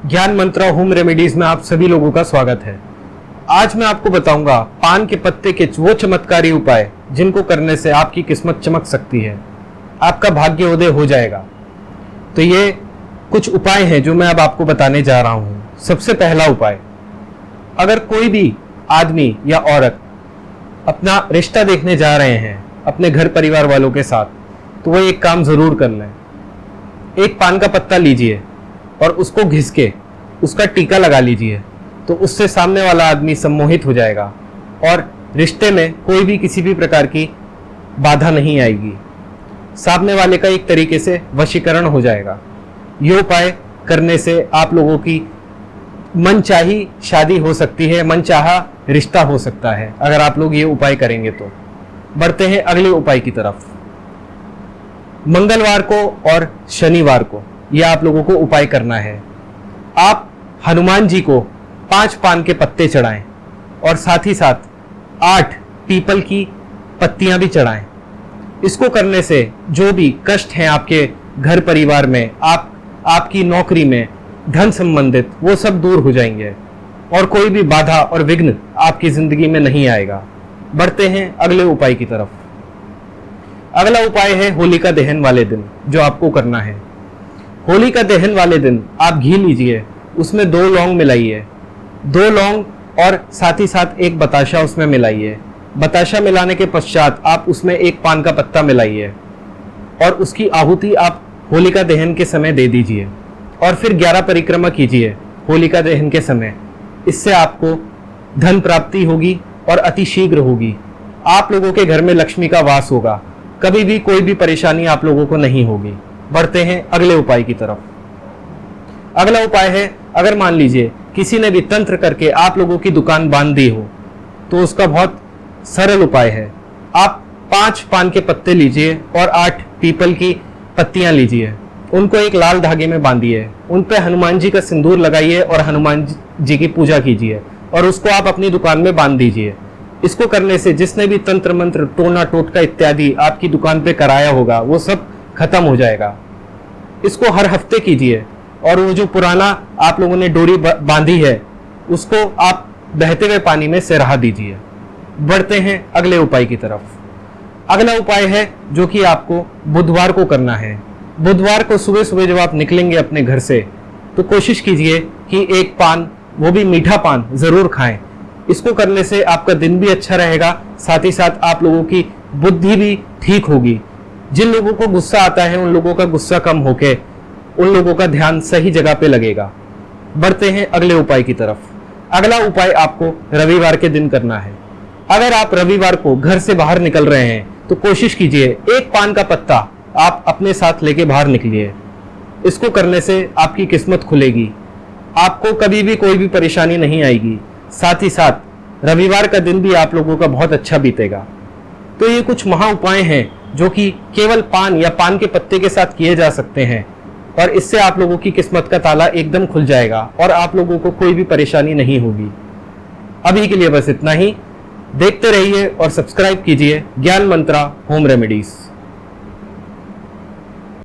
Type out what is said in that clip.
ज्ञान मंत्रा home remedies में आप सभी लोगों का स्वागत है। आज मैं आपको बताऊंगा पान के पत्ते के वो चमत्कारी उपाय जिनको करने से आपकी किस्मत चमक सकती है, आपका भाग्योदय हो जाएगा। तो ये कुछ उपाय हैं जो मैं अब आपको बताने जा रहा हूं। सबसे पहला उपाय, अगर कोई भी आदमी या औरत अपना रिश्ता देखने जा रहे हैं अपने घर परिवार वालों के साथ, तो वो एक काम जरूर कर लें। एक पान का पत्ता लीजिए और उसको घिस के उसका टीका लगा लीजिए, तो उससे सामने वाला आदमी सम्मोहित हो जाएगा और रिश्ते में कोई भी किसी भी प्रकार की बाधा नहीं आएगी। सामने वाले का एक तरीके से वशीकरण हो जाएगा। ये उपाय करने से आप लोगों की मनचाही शादी हो सकती है, मनचाहा रिश्ता हो सकता है अगर आप लोग ये उपाय करेंगे तो। बढ़ते हैं अगले उपाय की तरफ। मंगलवार को और शनिवार को यह आप लोगों को उपाय करना है। आप हनुमान जी को 5 पान के पत्ते चढ़ाएं और साथ ही साथ 8 पीपल की पत्तियां भी चढ़ाएं। इसको करने से जो भी कष्ट हैं आपके घर परिवार में, आपकी नौकरी में, धन संबंधित, वो सब दूर हो जाएंगे और कोई भी बाधा और विघ्न आपकी जिंदगी में नहीं आएगा। बढ़ते हैं अगले उपाय की तरफ। अगला उपाय है होलिका दहन वाले दिन जो आपको करना है। होलिका दहन वाले दिन आप घी लीजिए, उसमें 2 लौंग मिलाइए, 2 लौंग और साथ ही साथ एक बताशा उसमें मिलाइए। बताशा मिलाने के पश्चात आप उसमें एक पान का पत्ता मिलाइए और उसकी आहुति आप होलिका दहन के समय दे दीजिए और फिर 11 परिक्रमा कीजिए होलिका दहन के समय। इससे आपको धन प्राप्ति होगी और अति शीघ्र होगी। आप लोगों के घर में लक्ष्मी का वास होगा, कभी भी कोई भी परेशानी आप लोगों को नहीं होगी। बढ़ते हैं अगले उपाय की तरफ। अगला उपाय है, अगर मान लीजिए किसी ने भी तंत्र करके आप लोगों की दुकान बांध दी हो, तो उसका बहुत सरल उपाय है। आप 5 पान के पत्ते लीजिए और 8 पीपल की पत्तियां लीजिए, उनको एक लाल धागे में बांधिए, उन पे हनुमान जी का सिंदूर लगाइए और हनुमान जी की पूजा कीजिए और उसको आप अपनी दुकान में बांध दीजिए। इसको करने से जिसने भी तंत्र मंत्र, टोना टोटका इत्यादि आपकी दुकान पे कराया होगा वो सब खत्म हो जाएगा। इसको हर हफ्ते कीजिए और वो जो पुराना आप लोगों ने डोरी बांधी है उसको आप बहते हुए पानी में सिरहा दीजिए। बढ़ते हैं अगले उपाय की तरफ। अगला उपाय है जो कि आपको बुधवार को करना है। बुधवार को सुबह सुबह जब आप निकलेंगे अपने घर से, तो कोशिश कीजिए कि एक पान, वो भी मीठा पान जरूर खाएं। इसको करने से आपका दिन भी अच्छा रहेगा, साथ ही साथ आप लोगों की बुद्धि भी ठीक होगी। जिन लोगों को गुस्सा आता है उन लोगों का गुस्सा कम होके उन लोगों का ध्यान सही जगह पे लगेगा। बढ़ते हैं अगले उपाय की तरफ। अगला उपाय आपको रविवार के दिन करना है। अगर आप रविवार को घर से बाहर निकल रहे हैं तो कोशिश कीजिए एक पान का पत्ता आप अपने साथ लेके बाहर निकलिए। इसको करने से आपकी किस्मत खुलेगी, आपको कभी भी कोई भी परेशानी नहीं आएगी। साथ ही साथ रविवार का दिन भी आप लोगों का बहुत अच्छा बीतेगा। तो ये कुछ महा उपाय हैं जो कि केवल पान या पान के पत्ते के साथ किए जा सकते हैं और इससे आप लोगों की किस्मत का ताला एकदम खुल जाएगा और आप लोगों को कोई भी परेशानी नहीं होगी। अभी के लिए बस इतना ही। देखते रहिए और सब्सक्राइब कीजिए ज्ञान मंत्रा होम रेमेडीज।